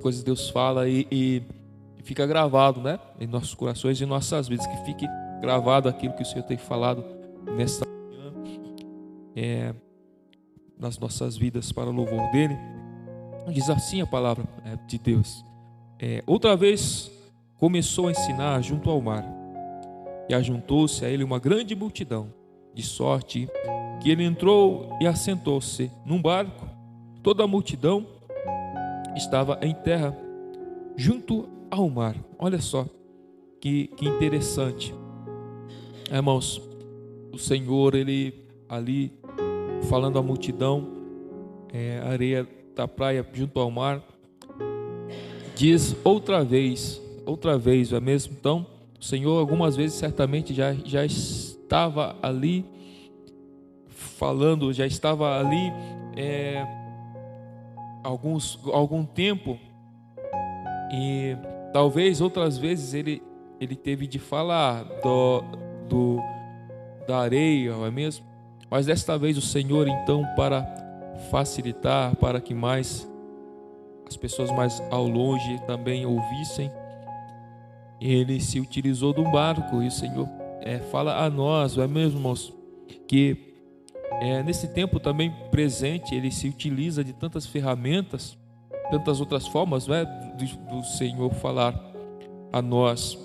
coisas Deus fala e fica gravado, né, em nossos corações e em nossas vidas, que fique gravado aquilo que o Senhor tem falado nesta manhã, nas nossas vidas, para o louvor dele. Diz assim a palavra de Deus: outra vez começou a ensinar junto ao mar, e ajuntou-se a ele uma grande multidão, de sorte que ele entrou e assentou-se num barco. Toda a multidão estava em terra, junto ao mar. Olha só que interessante, irmãos. O Senhor, ele ali falando à multidão, areia da praia junto ao mar, diz outra vez, é mesmo? Então o Senhor algumas vezes certamente já estava ali falando, já estava ali algum tempo, e talvez outras vezes ele teve de falar da areia, não é mesmo? Mas desta vez o Senhor, então, para facilitar, para que as pessoas mais ao longe também ouvissem, ele se utilizou de um barco. E o Senhor fala a nós, não é mesmo, irmãos, que nesse tempo também presente, ele se utiliza de tantas ferramentas, tantas outras formas, não é, do Senhor falar a nós,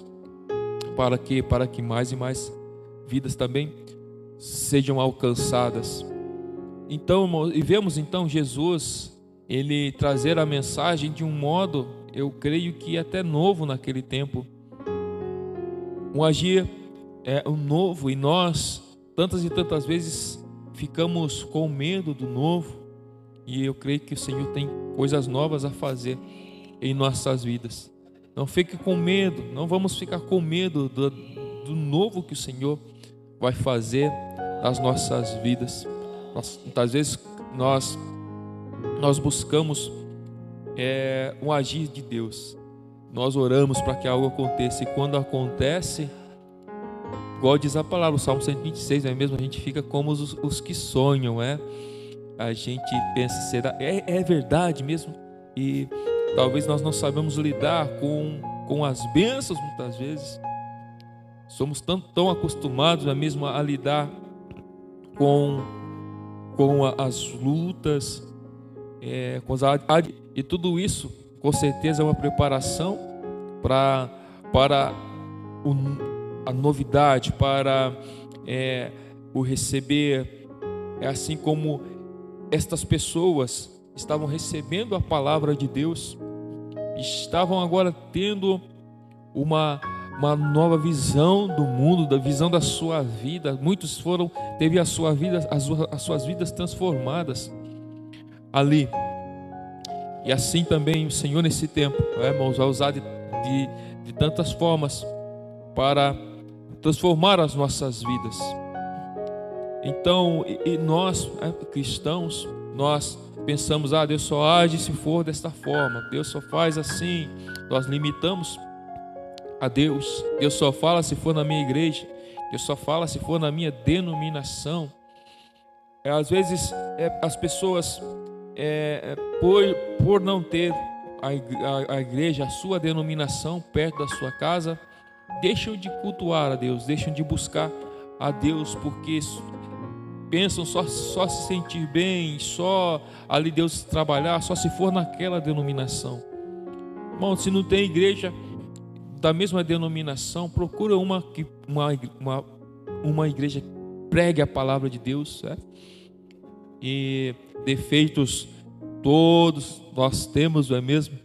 para que mais e mais vidas também sejam alcançadas. Então, irmãos, e vemos então Jesus, ele trazer a mensagem de um modo, eu creio que até novo naquele tempo, um agir um novo, e nós tantas e tantas vezes ficamos com medo do novo, e eu creio que o Senhor tem coisas novas a fazer em nossas vidas. Não fique com medo, não vamos ficar com medo do novo que o Senhor vai fazer nas nossas vidas. Muitas vezes nós buscamos um agir de Deus, nós oramos para que algo aconteça, e quando acontece, igual diz a palavra, o Salmo 126, não é mesmo? A gente fica como os que sonham, a gente pensa, será, é verdade mesmo? E talvez nós não sabemos lidar com as bênçãos. Muitas vezes somos tão acostumados, não é mesmo, a lidar com as lutas, e tudo isso com certeza é uma preparação para a novidade, para o receber. É assim como estas pessoas estavam recebendo a palavra de Deus, estavam agora tendo uma nova visão do mundo, da visão da sua vida. Muitos teve as suas vidas transformadas ali. E assim também o Senhor nesse tempo, irmãos, vai usar de tantas formas para transformar as nossas vidas. Então, e nós cristãos, nós pensamos, Deus só age se for desta forma, Deus só faz assim. Nós limitamos a Deus. Deus só fala se for na minha igreja, Deus só fala se for na minha denominação. Às vezes as pessoas, por não ter a igreja, a sua denominação perto da sua casa, deixam de cultuar a Deus, deixam de buscar a Deus, porque pensam só se sentir bem, só ali Deus trabalhar, só se for naquela denominação. Irmão, se não tem igreja da mesma denominação, procura uma igreja que pregue a palavra de Deus, E defeitos todos nós temos, não é mesmo?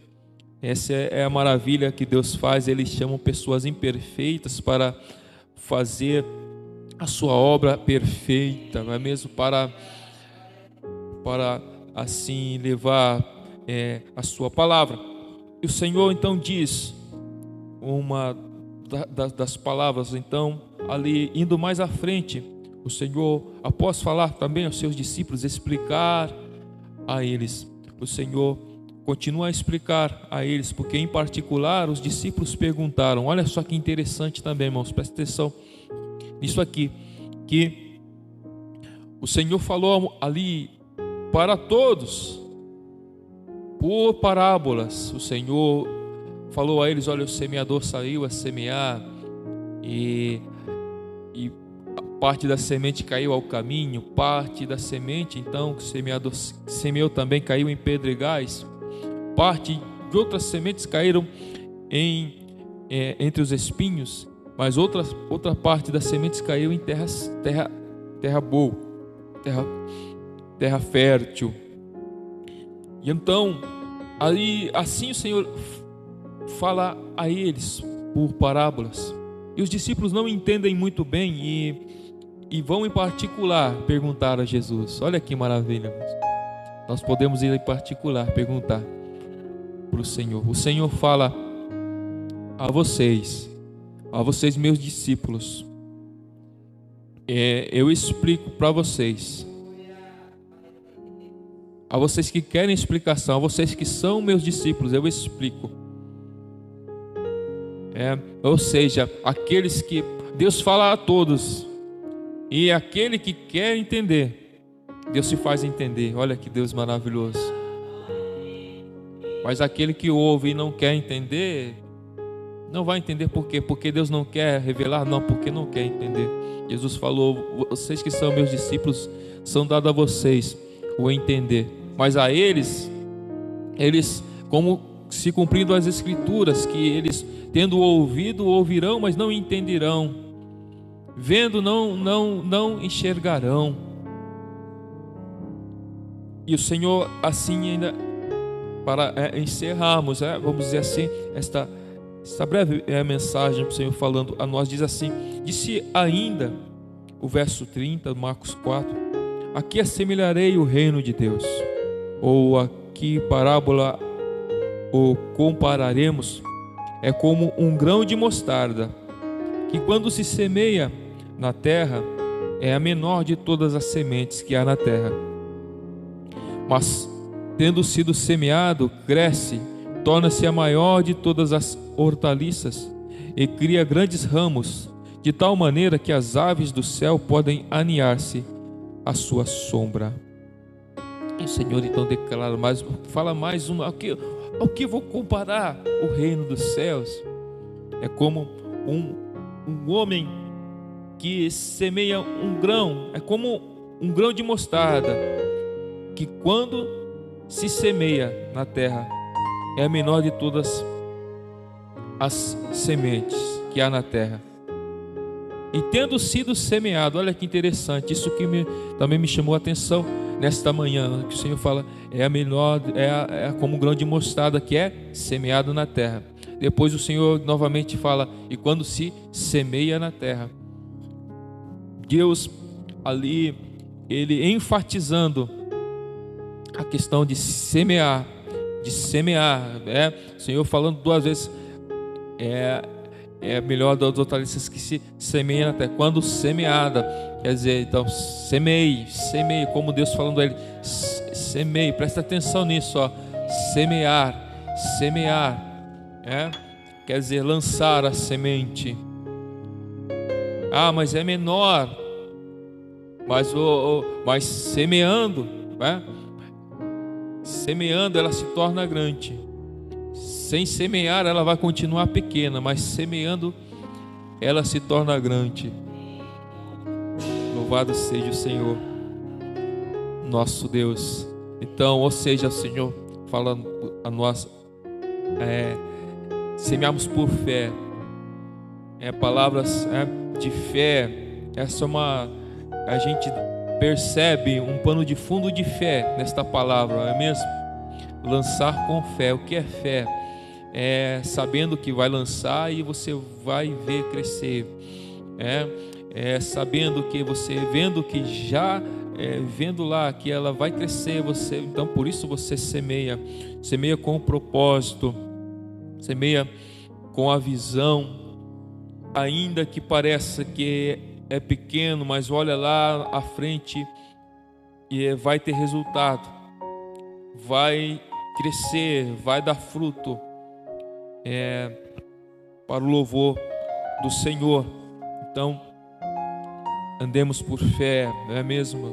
Essa é a maravilha que Deus faz. Ele chama pessoas imperfeitas para fazer a sua obra perfeita, não é mesmo? Para assim levar a sua palavra. E o Senhor então diz uma das palavras, então, ali indo mais à frente, o Senhor, após falar também aos seus discípulos, explicar a eles, o Senhor continua a explicar a eles, porque em particular os discípulos perguntaram. Olha só que interessante também, irmãos, presta atenção nisso aqui, que o Senhor falou ali para todos, Por parábolas, o Senhor falou a eles: olha, o semeador saiu a semear, e parte da semente caiu ao caminho, parte da semente, então, que o semeador semeou também caiu em pedregais, parte de outras sementes caíram entre os espinhos, mas outra parte das sementes caiu em terra boa, terra fértil. E então, aí, assim o Senhor fala a eles por parábolas, e os discípulos não entendem muito bem e vão em particular perguntar a Jesus. Olha que maravilha, nós podemos ir em particular perguntar para o Senhor. O Senhor fala a vocês meus discípulos, eu explico para vocês, a vocês que querem explicação, a vocês que são meus discípulos, eu explico. Ou seja, aqueles que Deus fala a todos, e aquele que quer entender, Deus se faz entender. Olha que Deus maravilhoso. Mas aquele que ouve e não quer entender, não vai entender. Por quê? Porque Deus não quer revelar? Não, porque não quer entender. Jesus falou: vocês que são meus discípulos, são dados a vocês o entender. Mas a eles como se cumprindo as Escrituras, que eles, tendo ouvido, ouvirão, mas não entenderão, vendo, não enxergarão. E o Senhor, assim, ainda para encerrarmos, vamos dizer assim, esta breve mensagem do Senhor falando a nós, diz assim: disse ainda o verso 30, Marcos 4: aqui assemelharei o reino de Deus. Ou aqui parábola o compararemos, é como um grão de mostarda, que quando se semeia na terra, é a menor de todas as sementes que há na terra. Mas, tendo sido semeado, cresce, torna-se a maior de todas as hortaliças, e cria grandes ramos, de tal maneira que as aves do céu podem aninhar-se à sua sombra. E o Senhor então declara mais, fala mais uma: ao que vou comparar o reino dos céus? É como um homem que semeia um grão, é como um grão de mostarda, que quando se semeia na terra, é a menor de todas as sementes que há na terra. E tendo sido semeado, olha que interessante, isso que também me chamou a atenção nesta manhã, que o Senhor fala, é a menor, é como um grão de mostarda que é semeado na terra. Depois o Senhor novamente fala: e quando se semeia na terra. Deus ali, ele enfatizando a questão de semear, o Senhor falando duas vezes, é melhor das hortaliças que se semeia na terra, quando semeada, quer dizer, então semeie, como Deus falando a ele, semeie, presta atenção nisso, semear, quer dizer, lançar a semente. Mas é menor, mas semeando, semeando ela se torna grande. Sem semear ela vai continuar pequena, mas semeando ela se torna grande. Louvado seja o Senhor, nosso Deus. Então, ou seja, o Senhor falando a nós, semeamos por fé, palavras de fé. Essa é a gente percebe um pano de fundo de fé nesta palavra, não é mesmo? Lançar com fé. O que é fé? É sabendo que vai lançar e você vai ver crescer, sabendo que você, vendo que já, vendo lá que ela vai crescer, você, então por isso você semeia com o propósito, semeia com a visão, ainda que pareça que é pequeno, mas olha lá à frente e vai ter resultado, vai crescer, vai dar fruto, para o louvor do Senhor. Então, andemos por fé, não é mesmo?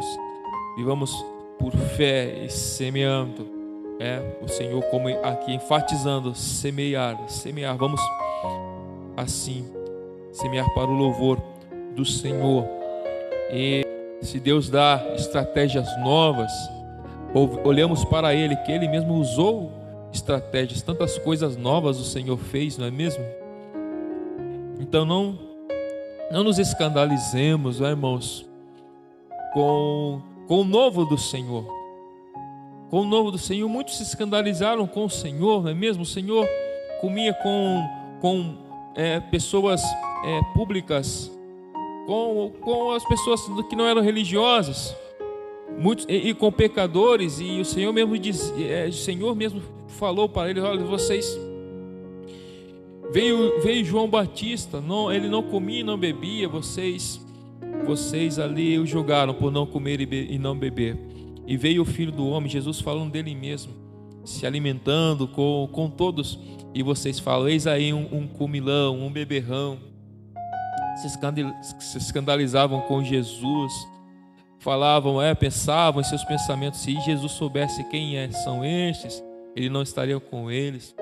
Vivamos por fé e semeando, o Senhor, como aqui enfatizando, semear, vamos assim semear para o louvor do Senhor. E se Deus dá estratégias novas, olhamos para Ele, que Ele mesmo usou estratégias, tantas coisas novas o Senhor fez, não é mesmo? Então não nos escandalizemos, irmãos, com o novo do Senhor. Com o novo do Senhor, muitos se escandalizaram com o Senhor, não é mesmo? O Senhor comia com pessoas públicas, com as pessoas que não eram religiosas, muitos, e com pecadores, e o Senhor mesmo o Senhor mesmo falou para eles: olha, vocês, veio João Batista, ele não comia e não bebia, vocês ali o julgaram por não comer e não beber. E veio o Filho do Homem, Jesus falando dele mesmo, se alimentando com todos, e vocês falam: eis aí um comilão, um beberrão. Se escandalizavam com Jesus, falavam, pensavam em seus pensamentos: se Jesus soubesse quem são estes, ele não estaria com eles.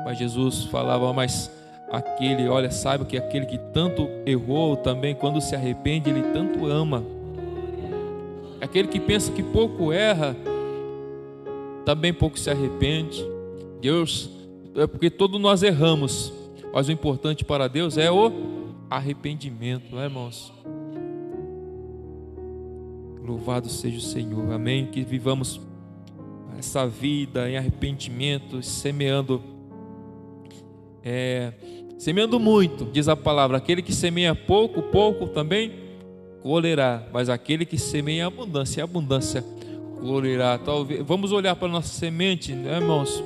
Mas Jesus falava: mas aquele, olha, saiba que aquele que tanto errou também, quando se arrepende, ele tanto ama. Aquele que pensa que pouco erra, também pouco se arrepende. Deus, porque todos nós erramos, mas o importante para Deus é o arrependimento, não é, irmãos? Louvado seja o Senhor, amém? Que vivamos essa vida em arrependimento, semeando muito, diz a palavra: aquele que semeia pouco também colherá, mas aquele que semeia em abundância colherá. Talvez, vamos olhar para a nossa semente, né, irmãos?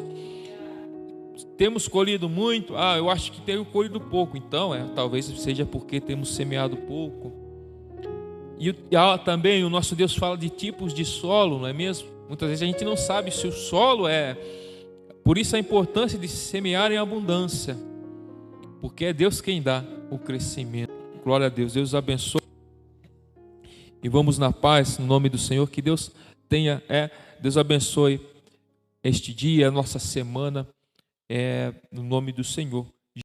Temos colhido muito? Eu acho que tenho colhido pouco. Então, talvez seja porque temos semeado pouco. E também o nosso Deus fala de tipos de solo, não é mesmo? Muitas vezes a gente não sabe se o solo Por isso a importância de semear em abundância, porque é Deus quem dá o crescimento. Glória a Deus. Deus abençoe. E vamos na paz, no nome do Senhor. Que Deus Deus abençoe este dia, a nossa semana, no nome do Senhor.